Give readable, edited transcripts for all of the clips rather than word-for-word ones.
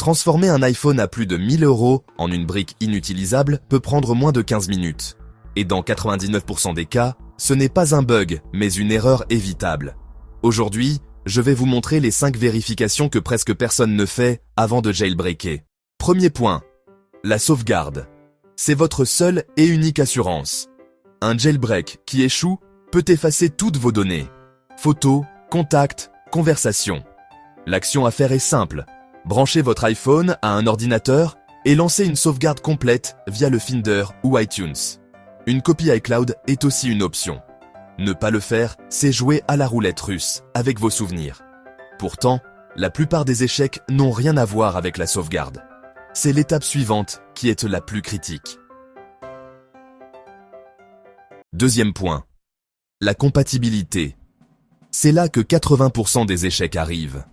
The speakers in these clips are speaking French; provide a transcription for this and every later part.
Transformer un iPhone à plus de 1000 € en une brique inutilisable peut prendre moins de 15 minutes. Et dans 99% des cas, ce n'est pas un bug, mais une erreur évitable. Aujourd'hui, je vais vous montrer les 5 vérifications que presque personne ne fait avant de jailbreaker. Premier point, la sauvegarde. C'est votre seule et unique assurance. Un jailbreak qui échoue peut effacer toutes vos données. Photos, contacts, conversations. L'action à faire est simple. Branchez votre iPhone à un ordinateur et lancez une sauvegarde complète via le Finder ou iTunes. Une copie iCloud est aussi une option. Ne pas le faire, c'est jouer à la roulette russe avec vos souvenirs. Pourtant, la plupart des échecs n'ont rien à voir avec la sauvegarde. C'est l'étape suivante qui est la plus critique. Deuxième point, la compatibilité. C'est là que 80% des échecs arrivent.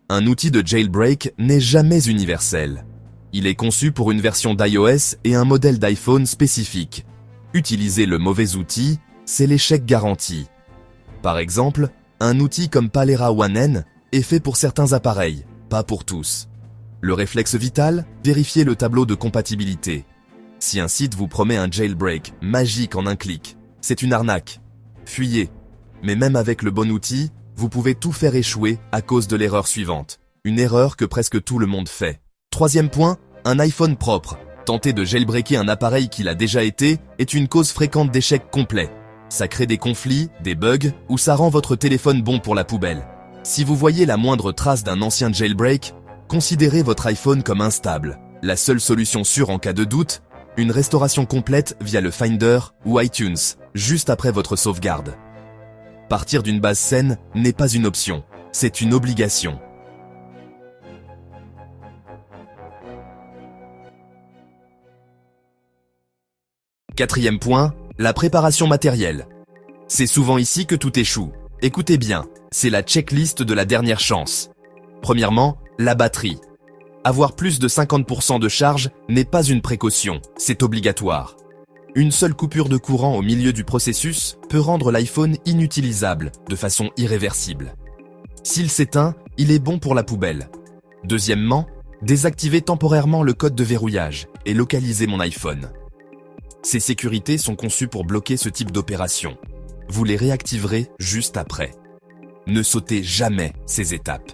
Un outil de jailbreak n'est jamais universel. Il est conçu pour une version d'iOS et un modèle d'iPhone spécifique. Utiliser le mauvais outil, c'est l'échec garanti. Par exemple, un outil comme Palera One N est fait pour certains appareils, pas pour tous. Le réflexe vital, vérifiez le tableau de compatibilité. Si un site vous promet un jailbreak magique en un clic, c'est une arnaque. Fuyez. Mais même avec le bon outil, vous pouvez tout faire échouer à cause de l'erreur suivante. Une erreur que presque tout le monde fait. Troisième point, un iPhone propre. Tenter de jailbreaker un appareil qui l'a déjà été est une cause fréquente d'échecs complets. Ça crée des conflits, des bugs, ou ça rend votre téléphone bon pour la poubelle. Si vous voyez la moindre trace d'un ancien jailbreak, considérez votre iPhone comme instable. La seule solution sûre en cas de doute, une restauration complète via le Finder ou iTunes, juste après votre sauvegarde. Partir d'une base saine n'est pas une option, c'est une obligation. Quatrième point, la préparation matérielle. C'est souvent ici que tout échoue. Écoutez bien, c'est la checklist de la dernière chance. Premièrement, la batterie. Avoir plus de 50% de charge n'est pas une précaution, c'est obligatoire. Une seule coupure de courant au milieu du processus peut rendre l'iPhone inutilisable de façon irréversible. S'il s'éteint, il est bon pour la poubelle. Deuxièmement, désactivez temporairement le code de verrouillage et localisez mon iPhone. Ces sécurités sont conçues pour bloquer ce type d'opération. Vous les réactiverez juste après. Ne sautez jamais ces étapes.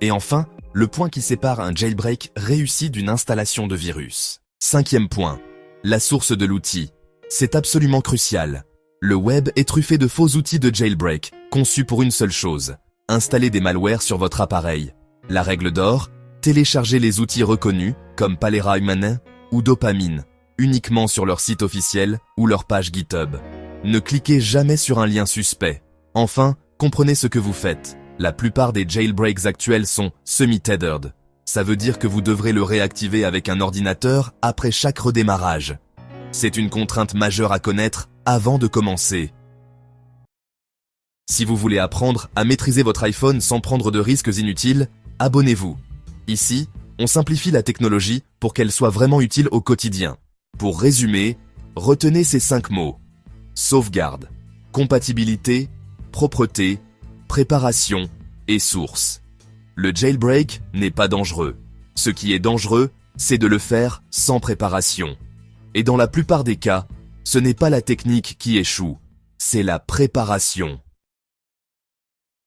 Et enfin, le point qui sépare un jailbreak réussi d'une installation de virus. Cinquième point, la source de l'outil. C'est absolument crucial. Le web est truffé de faux outils de jailbreak, conçus pour une seule chose, installer des malwares sur votre appareil. La règle d'or, téléchargez les outils reconnus, comme Palera One N ou Dopamine, uniquement sur leur site officiel ou leur page GitHub. Ne cliquez jamais sur un lien suspect. Enfin, comprenez ce que vous faites. La plupart des jailbreaks actuels sont semi-tethered. Ça veut dire que vous devrez le réactiver avec un ordinateur après chaque redémarrage. C'est une contrainte majeure à connaître avant de commencer. Si vous voulez apprendre à maîtriser votre iPhone sans prendre de risques inutiles, abonnez-vous. Ici, on simplifie la technologie pour qu'elle soit vraiment utile au quotidien. Pour résumer, retenez ces 5 mots. Sauvegarde, compatibilité, propreté, préparation et source. Le jailbreak n'est pas dangereux. Ce qui est dangereux, c'est de le faire sans préparation. Et dans la plupart des cas, ce n'est pas la technique qui échoue, c'est la préparation.